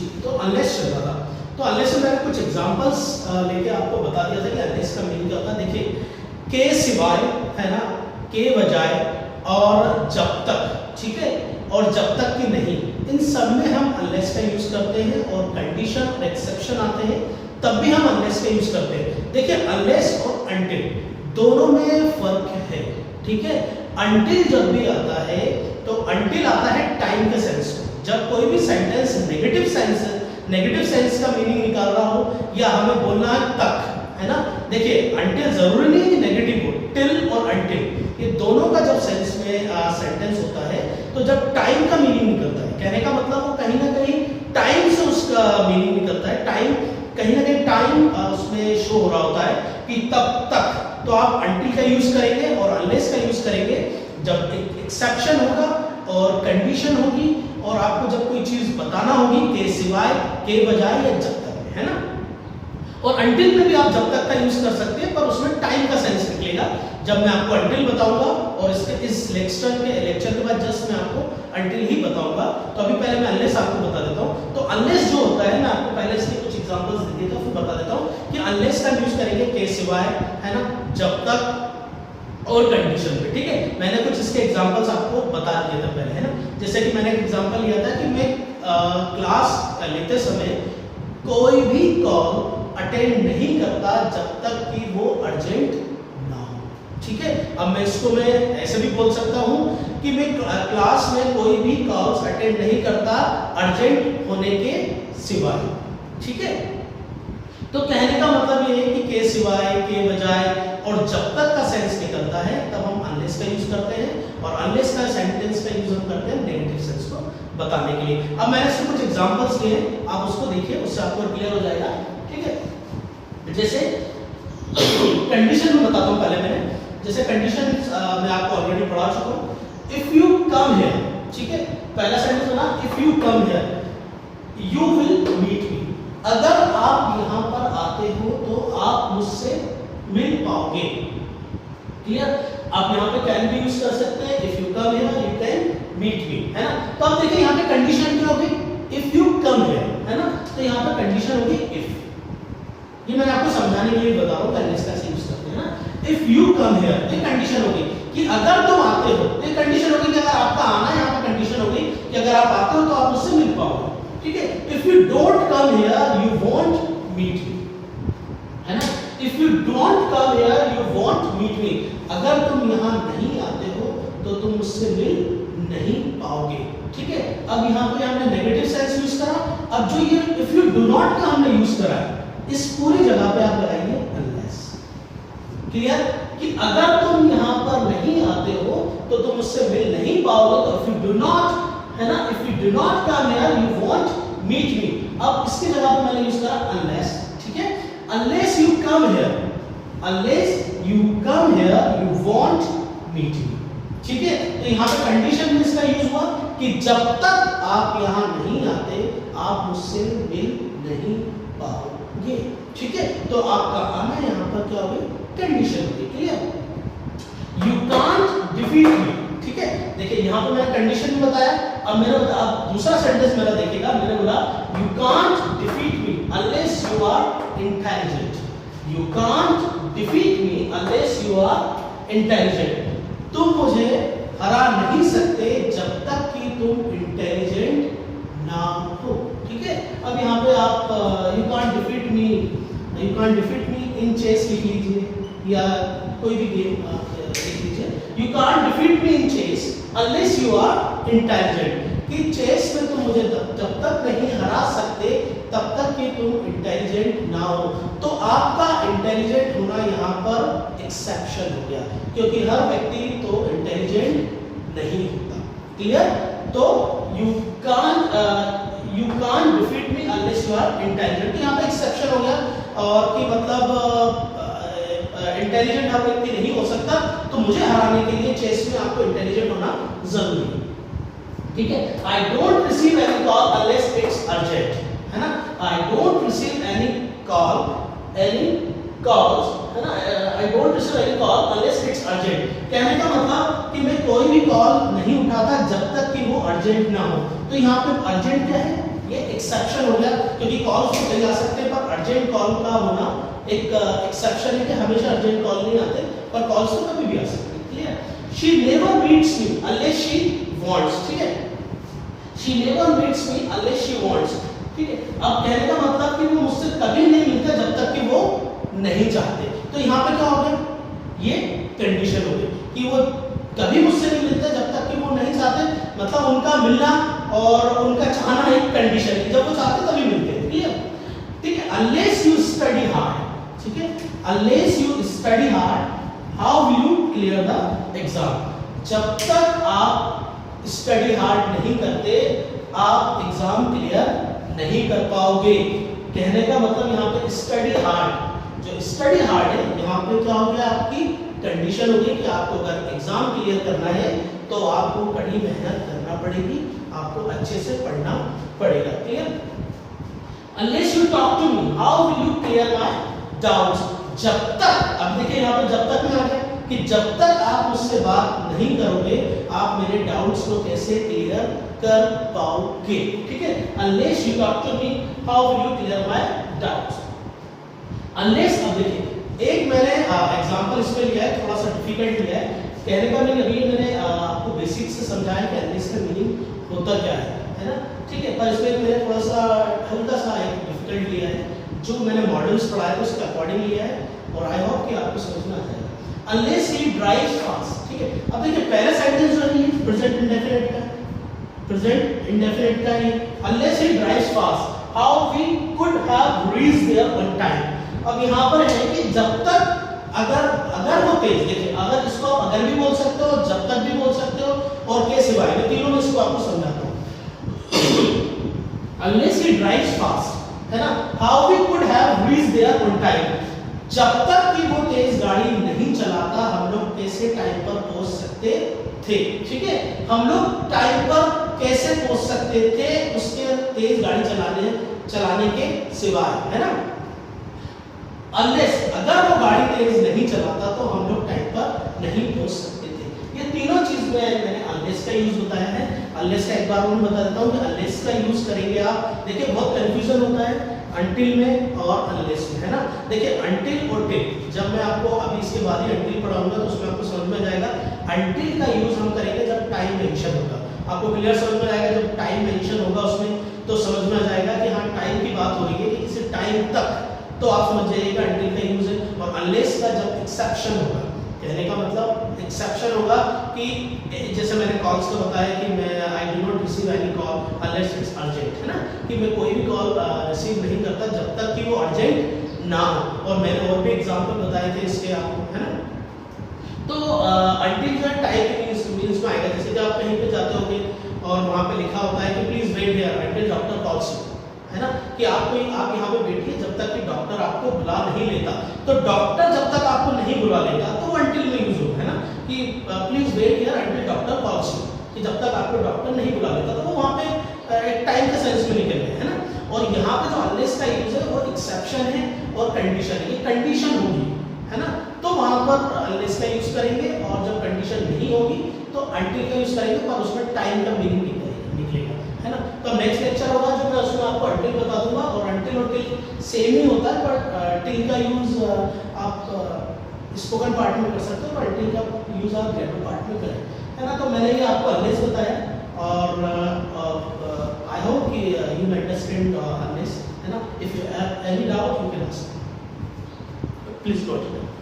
ठीक, तो अनलेस चल रहा था। तो अनलेस में मैंने कुछ एग्जांपल्स लेके आपको बता दिया था कि अनलेस का मीनिंग क्या होता है। देखिए, के सिवाय है ना, के बजाय और जब तक, ठीक है, और जब तक कि नहीं, इन सब में हम अनलेस का यूज करते हैं। और कंडीशन और एक्सेप्शन आते हैं तब भी हम अनलेस का यूज करते हैं। देखिए, अनलेस और अनटिल दोनों में फर्क है, ठीक है। अनटिल जब भी आता है तो अनटिल आता है टाइम के सेंस में। जब कोई भी सेंटेंस नेगेटिव सेंस का मीनिंग निकाल रहा हो या हमें बोलना है तक, है ना। देखिए, अनटिल जरूरी नहीं है कि नेगेटिव हो, टिल और अनटिल ये दोनों का जब सेंस में सेंटेंस होता है तो जब टाइम का मीनिंग निकलता है, कहने का मतलब वो कहीं ना कहीं टाइम से उसका मीनिंग निकलता है, टाइम कहीं ना कहीं टाइम उसमें शो हो रहा होता है कि तब तक, तो आप अनटिल का यूज करेंगे और अनलेस का यूज करेंगे जब एक एक्सेप्शन होगा और कंडीशन होगी और आपको जब कोई चीज बताना होगी के सिवाय, के बजाय या जब तक, है ना। और अनटिल में भी आप जब तक का यूज कर सकते हैं पर उसमें टाइम का सेंस निकलेगा। जब मैं आपको अनटिल बताऊंगा और इस लेक्चर के बाद जस्ट मैं आपको अनटिल ही बताऊंगा, तो अभी पहले मैं अनलेस आपको बता देता हूं। तो अनलेस जो होता है, मैं आपको पहले इसके कुछ एग्जांपल्स दे देता हूं, फिर बता देता हूं कि अनलेस का यूज करेंगे के सिवाय, है ना, जब तक और कंडीशन पे, ठीक है। मैंने कुछ इसके एग्जांपल्स आपको बता दिए थे पहले, है ना। जैसे कि मैंने एक एग्जांपल लिया था कि मैं क्लास लेते समय कोई भी कॉल अटेंड नहीं करता जब तक कि वो अर्जेंट ना हो, ठीक है। अब मैं इसको मैं ऐसे भी बोल सकता हूं कि मैं क्लास में कोई भी कॉल्स अटेंड नहीं करता अर्जेंट होने के सिवाय, ठीक है। तो कहने का मतलब ये है कि के सिवाय, के बजाय और जब तक का सेंस निकलता है तब हम अनलेस का यूज करते हैं। और अनलेस का सेंटेंस का यूज हम करते हैं नेगेटिव सेंस को बताने के लिए। अब मैंने इसमें कुछ एग्जांपल्स लिए हैं, आप उसको देखिए, उससे आपको क्लियर हो जाएगा, ठीक है। जैसे कंडीशन में बताता हूं पहले मैंने, जैसे कंडीशन मैं आपको ऑलरेडी पढ़ा चुका हूं। इफ यू कम हियर, ठीक है, पहला सेंटेंस बना if you come here you will meet me. अगर आप यहां पर आते हो तो आप मुझसे मिल पाओगे, क्लियर। आप यहां पे कैन भी यूज कर सकते हैं, if you come here you can meet me, है ना। तो आप देखिए यहां पे कंडीशन क्या होगी, इफ यू कम हियर, है ना। तो यहां पे कंडीशन होगी इफ। ये मैंने आपको समझाने के लिए बता रहा हूं, पहले इसका यूज करते हैं ना। इफ यू कम हियर, ये कंडीशन होगी कि अगर तुम आते हो, ये कंडीशन होगी कि अगर आपका आना है, यहां पे कंडीशन होगी कि अगर आप आते हो तो आप मुझसे मिल पाओगे, ठीक है। If you don't come here you won't meet me, है ना। If you don't come here you won't meet me, अगर तुम यहां नहीं आते हो तो तुम मुझसे मिल नहीं पाओगे, ठीक है। अब यहां पे हमने नेगेटिव सेंस यूज करा। अब जो ये इफ यू डू नॉट का हमने यूज करा है, इस पूरी जगह पे आप लगाएंगे अनलेस, क्लियर, कि अगर तुम यहां पर नहीं आते हो तो तुम मुझसे मिल नहीं पाओगे। तो इफ यू डू नॉट, है ना, if you do not come here you won't meet me. अब इसकी जगह पे मैंने यूज करा अनलेस, ठीक है। Unless you come here, unless you come here you won't meet me, ठीक है। तो यहां पे कंडीशन में इसका यूज हुआ कि जब तक आप यहां नहीं आते आप मुझसे मिल नहीं पाओगे, ठीक है। तो आपका आना यहां पर क्या होगी, कंडीशन होगी, क्लियर। यू कांट डिफीट मी, ठीक है। देखिए यहां पे मैंने कंडीशन भी बताया। अब मेरा अब दूसरा सेंटेंस मेरा देखिएगा, मैंने बोला you can't defeat me unless you are intelligent. You can't defeat me unless you are intelligent. तुम मुझे हरा नहीं सकते जब तक कि तुम इंटेलिजेंट ना हो, ठीक है। अब यहाँ पे आप you can't defeat me in chess लिख लीजिए या कोई भी गेम लिख लीजिए। You can't defeat me in chess unless you are intelligent, कि चेस में तुम मुझे जब तक नहीं हरा सकते तब तक कि तुम इंटेलिजेंट ना हो। तो आपका इंटेलिजेंट होना यहाँ पर एक्सेप्शन हो गया, क्योंकि हर व्यक्ति तो इंटेलिजेंट नहीं होता, क्लियर। तो you can't defeat me unless you are intelligent, यहाँ पे एक्सेप्शन हो गया। और कि मतलब इंटेलिजेंट हर व्यक्ति नहीं हो सकता, तो मुझे हराने के लिए चेस में आपको इंटेलिजेंट होना जरूरी है, ठीक है। I don't receive any call unless it's urgent, है ना। I don't receive any calls, है ना। I don't receive any call unless it's urgent, कहने का मतलब कि मैं कोई भी कॉल नहीं उठाता जब तक कि वो अर्जेंट ना हो। तो यहाँ पे अर्जेंट क्या है, ये एक्सेप्शन हो गया, क्योंकि कॉल्स तो जा सकते हैं पर अर्जेंट कॉल का होना एक एक्सेप्शन है कि हमेशा अर्जेंट कॉल नहीं आते, पर कॉल्स तो कभी भी आ सकते हैं। Clear? She never meets me unless she wants, ठीक है, she never meets me unless she wants, ठीक है। अब कहने का मतलब कि वो मुझसे कभी नहीं मिलता जब तक कि वो नहीं चाहते। तो यहाँ पे क्या हो गया, ये कंडीशन हो गई कि वो कभी मुझसे नहीं मिलते जब तक कि वो नहीं चाहते, मतलब उनका मिलना और उनका चाहना एक कंडीशन है, जब वो चाहते तभी मिलते हैं। क्लियर? ठीक है। अनलेस यू स्टडी हार्ड, ठीक है, unless you study hard how will you clear the exam, जब तक आप स्टडी हार्ड नहीं करते आप एग्जाम क्लियर नहीं कर पाओगे। कहने का मतलब यहाँ पे स्टडी हार्ड, जो स्टडी हार्ड है यहाँ पे क्या हो गया, आपकी कंडीशन हो गई कि आपको अगर एग्जाम क्लियर करना है तो आपको कड़ी मेहनत करना पड़ेगी, आपको अच्छे से पढ़ना पड़ेगा। Clear? Unless you talk to me how will you clear my doubts, जब तक, अब देखिए यहाँ पे जब तक में आ गया कि जब तक आप मुझसे बात नहीं करोगे आप मेरे डाउट्स को कैसे क्लियर कर पाओगे। ठीक है, unless you talk to me how will you clear my doubts. Unless, अब देखिए एक मैंने एग्जांपल इसमें लिया है, थोड़ा सा डिफिकल्ट लिया है। कहने का मैंने अभी मैंने आपको बेसिक से समझाया कि अनलेस का मीनिंग होता क्या है ना, ठीक है। पर इसमें मैंने थोड़ा सा हल्का सा एक डिफिकल्ट लिया है, जो मैंने मॉडल्स पढ़ाए थे उसके अकॉर्डिंग लिया है और आई होप कि आपको समझ में आ जाएगा। अनलेस ही ड्राइव्स फास्ट, ठीक है। अब देखिए पहला सेंटेंस जो है प्रेजेंट इंडेफिनिट का, प्रेजेंट इंडेफिनिट का ही, unless he drives fast how we could have reached there on time. अब यहाँ पर है कि जब तक अगर वो तेज, देखिए अगर इसको आप अगर भी बोल सकते हो, जब तक भी बोल सकते हो और के सिवाय, मैं तीनों में इसको आपको समझाता हूँ। अनलेस ही ड्राइव्स फास्ट, है ना, how we could have reached there on time, जब तक कि वो तेज गाड़ी नहीं चलाता हम लोग कैसे टाइम पर पहुंच सकते थे। ठीक है, हम लोग टाइम पर कैसे पहुंच सकते थे उसके तेज गाड़ी चलाने के सिवाय, है ना। अनलेस, अगर वो गाड़ी तेज नहीं चलाता तो हम लोग टाइम पर नहीं पहुंच सकते थे। ये तीनों चीज में मैंने अनलेस का यूज बताया है। अनलेस का एक बार मैं बता देता हूँ कि अनलेस का यूज करेंगे आप, देखिए बहुत कंफ्यूजन होता है अनटिल में और अनलेस में, है ना। देखिए अनटिल और टिल, जब मैं आपको अभी इसके बाद ही अनटिल पढ़ाऊंगा तो उसमें आपको समझ में जाएगा। अनटिल का यूज हम करेंगे जब टाइम मेंशन होगा, आपको क्लियर समझ में आएगा। जब टाइम मेंशन होगा उसमें तो समझ में आ जाएगा कि हाँ टाइम की बात हो रही है कि किसी टाइम तक, तो आप समझ जाइएगा अनटिल का यूज है। और अनलेस का जब एक्सेप्शन होगा, कहने का मतलब एक्सेप्शन होगा कि जैसे मैंने कॉल्स का बताया कि मैं I do not receive any call unless it's urgent, है ना, कि मैं कोई भी कॉल रिसीव नहीं करता जब तक कि वो अर्जेंट ना हो। और मैंने और भी एग्जांपल बताए थे इसके आपको, है ना। तो अनटिल जो है टाइम मींस में आएगा, जैसे कि आप कहीं पे जाते होंगे और वहाँ पे लिखा होता है कि please wait here until doctor calls you, है ना, कि आप यहाँ पे बैठिए जब तक कि डॉक्टर आपको बुला नहीं लेता। तो डॉक्टर जब तक आपको नहीं बुला लेगा तो वो अनटिल में यूज होगा, है ना, कि please wait here until doctor calls you, कि जब तक आपको डॉक्टर नहीं बुला लेता, तो वो वहाँ पे एक टाइम के सेंस में निकल गए, है ना। और यहाँ पे जो अनलेस का यूज है वो एक्सेप्शन है और कंडीशन है, ये कंडीशन होगी, है ना, तो वहाँ पर अनलेस का यूज करेंगे। और जब कंडीशन नहीं होगी तो अनटिल का यूज करेंगे, पर उसमें टाइम का मीनिंग निकलेगा, है ना। तो नेक्स्ट लेक्चर होगा जो मैं उसमें आपको अनटिल बता दूंगा। और अनटिल और टिल सेम ही होता है, पर टिल का यूज आप स्पोकन पार्ट में कर सकते हो, पर अनटिल का यूज आप ग्रामर पार्ट में करें, है ना। तो मैंने ये आपको अनलेस बताया और आई होप कि यू अंडरस्टैंड अनलेस, है ना। If you have any doubt you can ask, please go ahead.